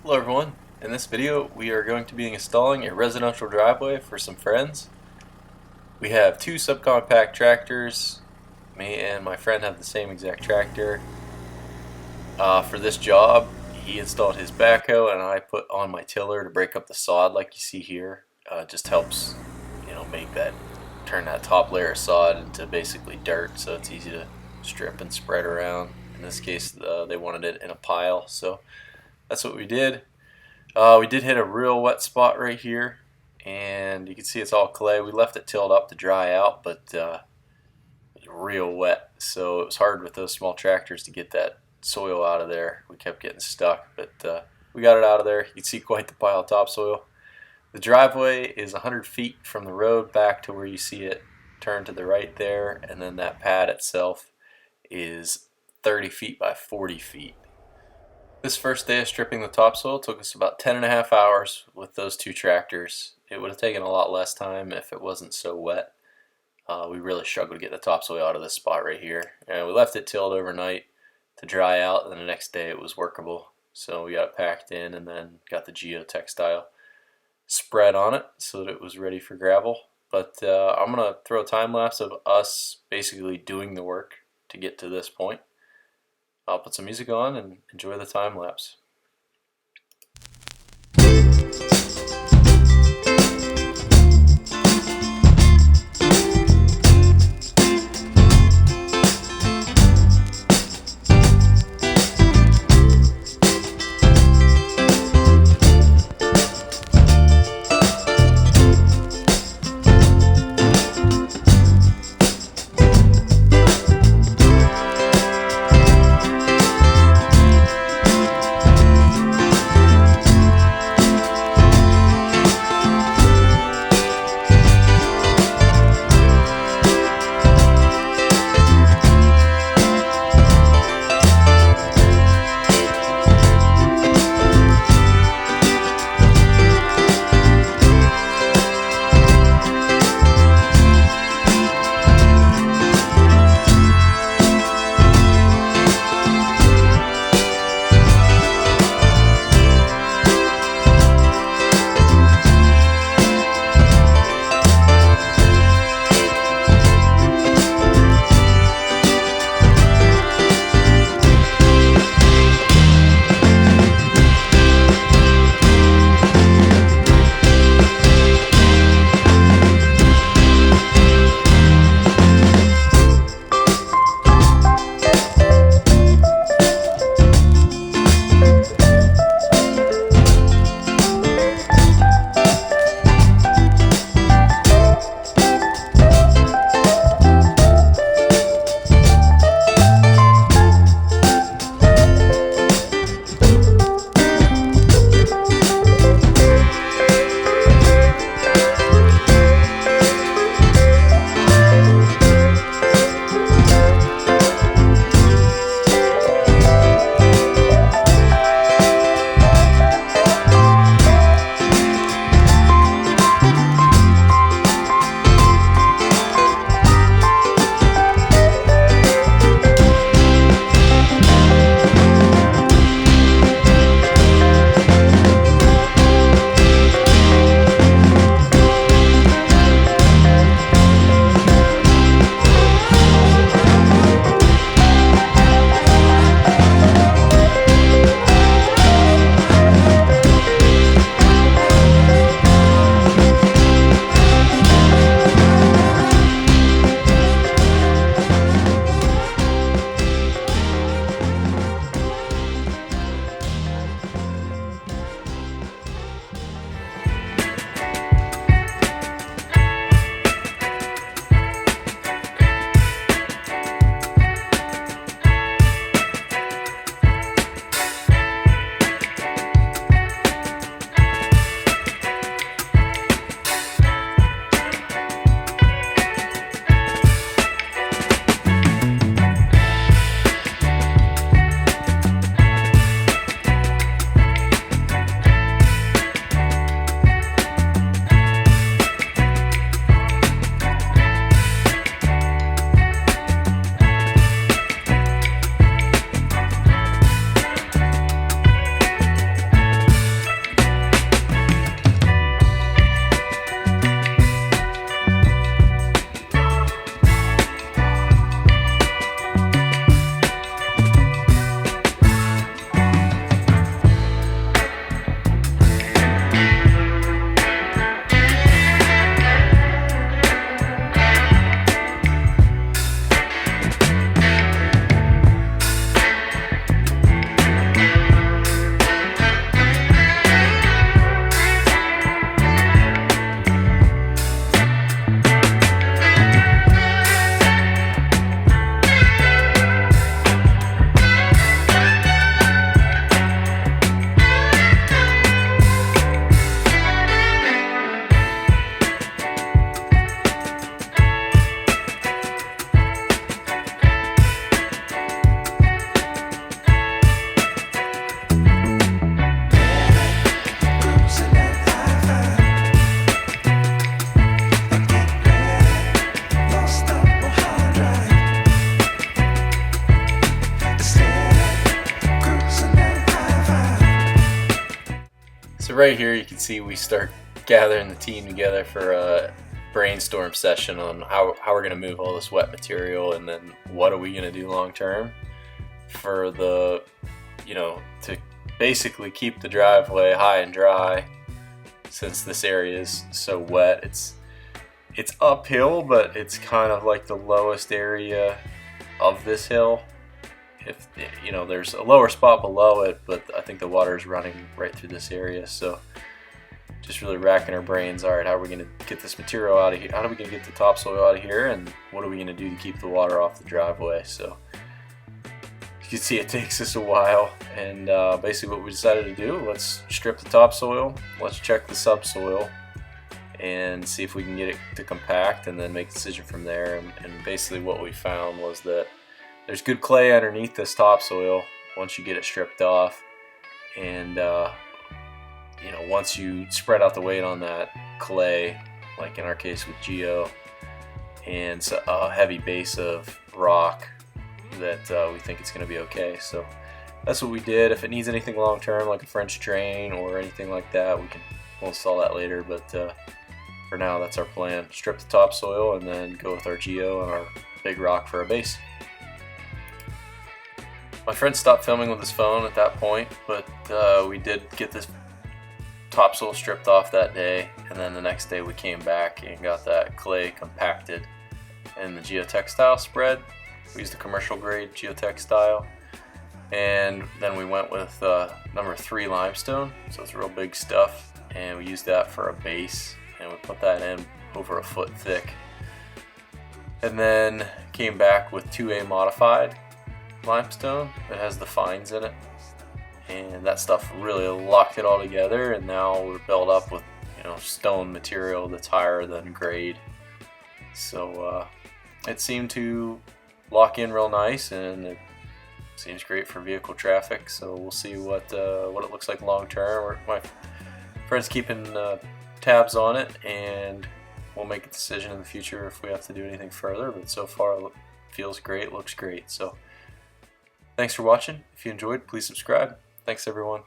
Hello everyone, in this video we are going to be installing a residential driveway for some friends. We have two subcompact tractors. Me and my friend have the same exact tractor. For this job he installed his backhoe and I put on my tiller to break up the sod like you see here. It just helps turn that top layer of sod into basically dirt, so it's easy to strip and spread around. In this case they wanted it in a pile, so that's what we did. We did hit a real wet spot right here, and you can see it's all clay. We left it tilled up to dry out, but it was real wet, so it was hard with those small tractors to get that soil out of there. We kept getting stuck, but we got it out of there. You can see quite the pile of topsoil. The driveway is 100 feet from the road back to where you see it turn to the right there, and then that pad itself is 30 feet by 40 feet. This first day of stripping the topsoil took us about 10.5 hours with those two tractors. It would have taken a lot less time if it wasn't so wet. We really struggled to get the topsoil out of this spot right here. And we left it tilled overnight to dry out, and then the next day it was workable. So we got it packed in and then got the geotextile spread on it so that it was ready for gravel. But I'm going to throw a time lapse of us basically doing the work to get to this point. I'll put some music on and enjoy the time lapse. right here you can see we start gathering the team together for a brainstorm session on how we're going to move all this wet material, and then what are we going to do long term for the, to basically keep the driveway high and dry, since this area is so wet. It's uphill, but it's kind of like the lowest area of this hill. If there's a lower spot below it, but I think the water is running right through this area. So just really racking our brains. All right, how are we going to get this material out of here? How are we going to get the topsoil out of here? And what are we going to do to keep the water off the driveway? So you can see it takes us a while. And basically what we decided to do, let's strip the topsoil, let's check the subsoil, and see if we can get it to compact, and then make a decision from there. And basically what we found was that there's good clay underneath this topsoil once you get it stripped off. And once you spread out the weight on that clay, like in our case with geo, and a heavy base of rock, that we think it's going to be okay. So that's what we did. If it needs anything long term, like a French drain or anything like that, we'll install that later. But for now, that's our plan. Strip the topsoil and then go with our geo and our big rock for a base. My friend stopped filming with his phone at that point, but we did get this topsoil stripped off that day, and then the next day we came back and got that clay compacted in the geotextile spread. We used a commercial grade geotextile, and then we went with number 3 limestone, so it's real big stuff, and we used that for a base, and we put that in over a foot thick, and then came back with 2A modified limestone that has the fines in it, and that stuff really locked it all together. And now we're built up with stone material that's higher than grade, so it seemed to lock in real nice, and it seems great for vehicle traffic. So we'll see what it looks like long term. My friend's keeping tabs on it, and we'll make a decision in the future if we have to do anything further, but so far it feels great, looks great. So thanks for watching. If you enjoyed, please subscribe. Thanks everyone.